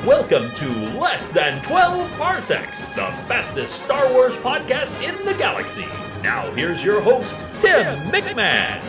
Welcome to Less Than 12 Parsecs, the fastest Star Wars podcast in the galaxy. Now here's your host, Tim McMahon.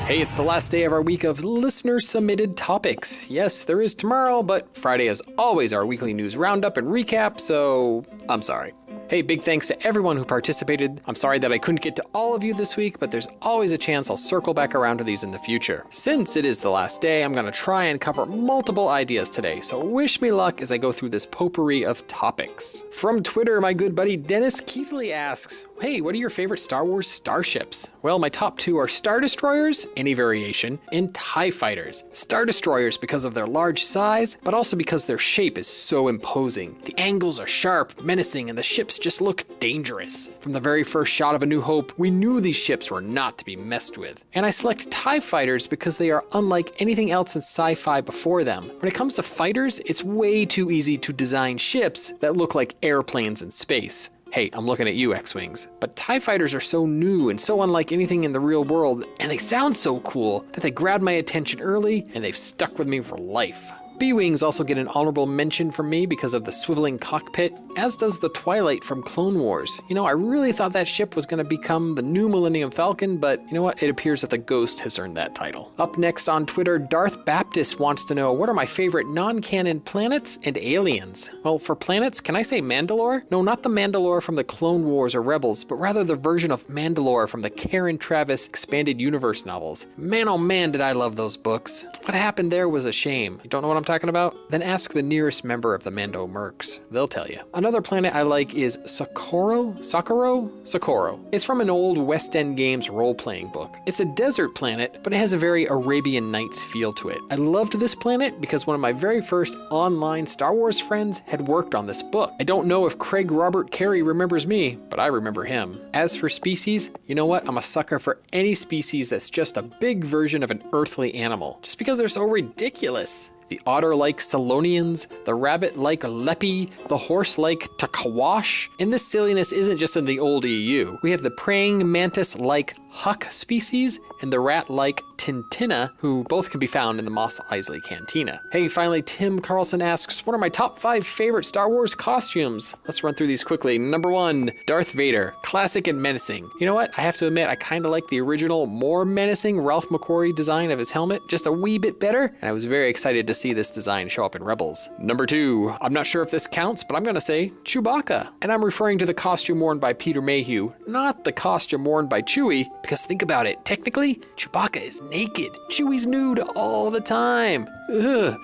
Hey, it's the last day of our week of listener-submitted topics. Yes, there is tomorrow, but Friday is always our weekly news roundup and recap, so I'm sorry. Hey, big thanks to everyone who participated. I'm sorry that I couldn't get to all of you this week, but there's always a chance I'll circle back around to these in the future. Since it is the last day, I'm going to try and cover multiple ideas today, so wish me luck as I go through this potpourri of topics. From Twitter, my good buddy Dennis Keithley asks, hey, what are your favorite Star Wars starships? Well, my top two are Star Destroyers, any variation, and TIE Fighters. Star Destroyers because of their large size, but also because their shape is so imposing. The angles are sharp, menacing, and the ships just look dangerous. From the very first shot of A New Hope, we knew these ships were not to be messed with. And I select TIE Fighters because they are unlike anything else in sci-fi before them. When it comes to fighters, it's way too easy to design ships that look like airplanes in space. Hey, I'm looking at you, X-Wings. But TIE Fighters are so new and so unlike anything in the real world, and they sound so cool that they grabbed my attention early and they've stuck with me for life. B-Wings also get an honorable mention from me because of the swiveling cockpit, as does the Twilight from Clone Wars. You know, I really thought that ship was going to become the new Millennium Falcon, but you know what? It appears that the Ghost has earned that title. Up next on Twitter, Darth Baptist wants to know, what are my favorite non-canon planets and aliens? Well, for planets, can I say Mandalore? No, not the Mandalore from the Clone Wars or Rebels, but rather the version of Mandalore from the Karen Traviss Expanded Universe novels. Man, oh man, did I love those books. What happened there was a shame. You don't know what I'm talking about? Then ask the nearest member of the Mando Mercs. They'll tell you. Another planet I like is Socorro? It's from an old West End Games role-playing book. It's a desert planet, but it has a very Arabian Nights feel to it. I loved this planet because one of my very first online Star Wars friends had worked on this book. I don't know if Craig Robert Carey remembers me, but I remember him. As for species, you know what? I'm a sucker for any species that's just a big version of an earthly animal, just because they're so ridiculous. The otter-like Salonians, the rabbit-like Lepi, the horse-like Takawash. And this silliness isn't just in the old EU. We have the praying mantis-like Huck species and the rat-like Tintina, who both can be found in the Mos Eisley Cantina. Hey, finally, Tim Carlson asks, what are my top 5 favorite Star Wars costumes? Let's run through these quickly. Number 1, Darth Vader, classic and menacing. You know what? I have to admit, I kind of like the original, more menacing Ralph McQuarrie design of his helmet, just a wee bit better, and I was very excited to see this design show up in Rebels. Number 2, I'm not sure if this counts, but I'm gonna say Chewbacca. And I'm referring to the costume worn by Peter Mayhew, not the costume worn by Chewie, because think about it, technically, Chewbacca is naked. Chewie's nude all the time. Ugh.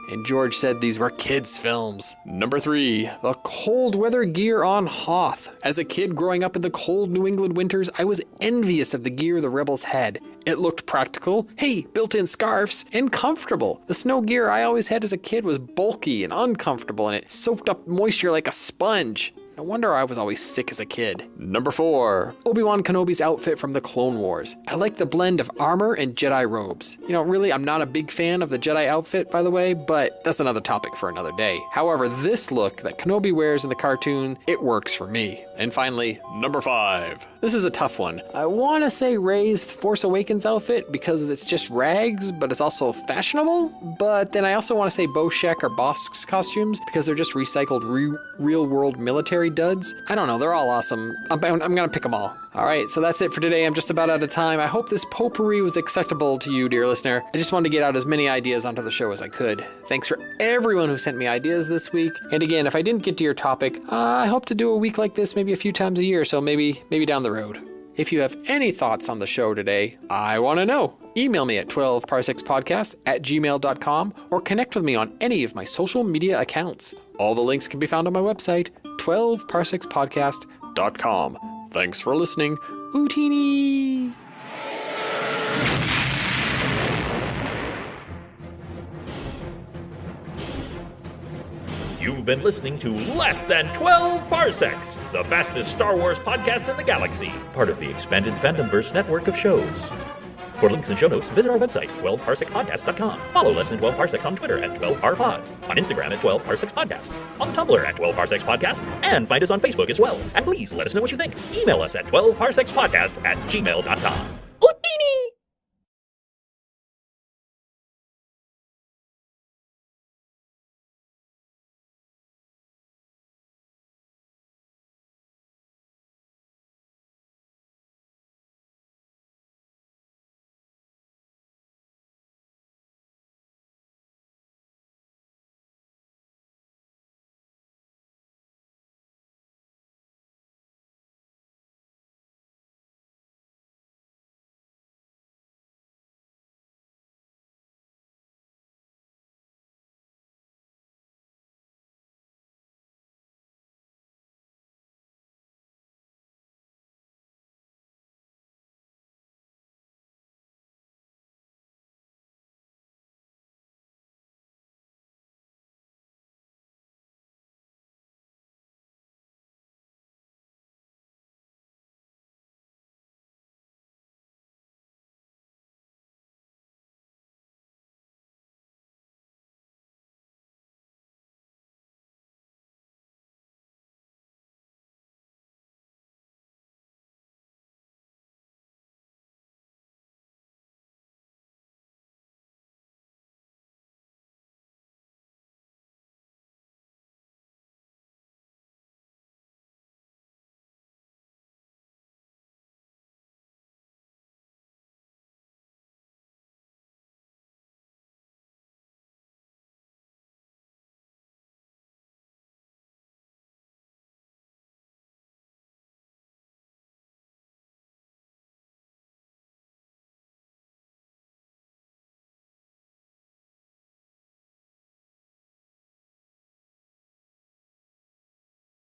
And George said these were kids' films. Number 3, the cold weather gear on Hoth. As a kid growing up in the cold New England winters, I was envious of the gear the Rebels had. It looked practical, hey, built-in scarves, and comfortable. The snow gear I always had as a kid was bulky and uncomfortable, and it soaked up moisture like a sponge. No wonder I was always sick as a kid. Number 4, Obi-Wan Kenobi's outfit from the Clone Wars. I like the blend of armor and Jedi robes. You know, really, I'm not a big fan of the Jedi outfit, by the way, but that's another topic for another day. However, this look that Kenobi wears in the cartoon, it works for me. And finally, number 5. This is a tough one. I want to say Rey's Force Awakens outfit because it's just rags, but it's also fashionable. But then I also want to say Boshek or Bosk's costumes because they're just recycled real-world military duds. I don't know, they're all awesome. I'm gonna pick them all. All right, so that's it for today. I'm just about out of time. I hope this potpourri was acceptable to you, dear listener. I just wanted to get out as many ideas onto the show as I could. Thanks for everyone who sent me ideas this week. And again, if I didn't get to your topic, I hope to do a week like this maybe a few times a year, so maybe down the road. If you have any thoughts on the show today, I want to know. Email me at 12parsecs.podcast@gmail.com or connect with me on any of my social media accounts. All the links can be found on my website, 12parsecs.podcast.com. Thanks for listening. Ootini! You've been listening to Less Than 12 Parsecs, the fastest Star Wars podcast in the galaxy, part of the expanded Fandomverse network of shows. For links and show notes, visit our website, 12parsecsPodcast.com. Follow Less Than 12 Parsecs on Twitter at 12parpod, on Instagram at 12parsecsPodcast, on Tumblr at 12parsecsPodcast, and find us on Facebook as well. And please let us know what you think. Email us at 12parsecsPodcast@gmail.com.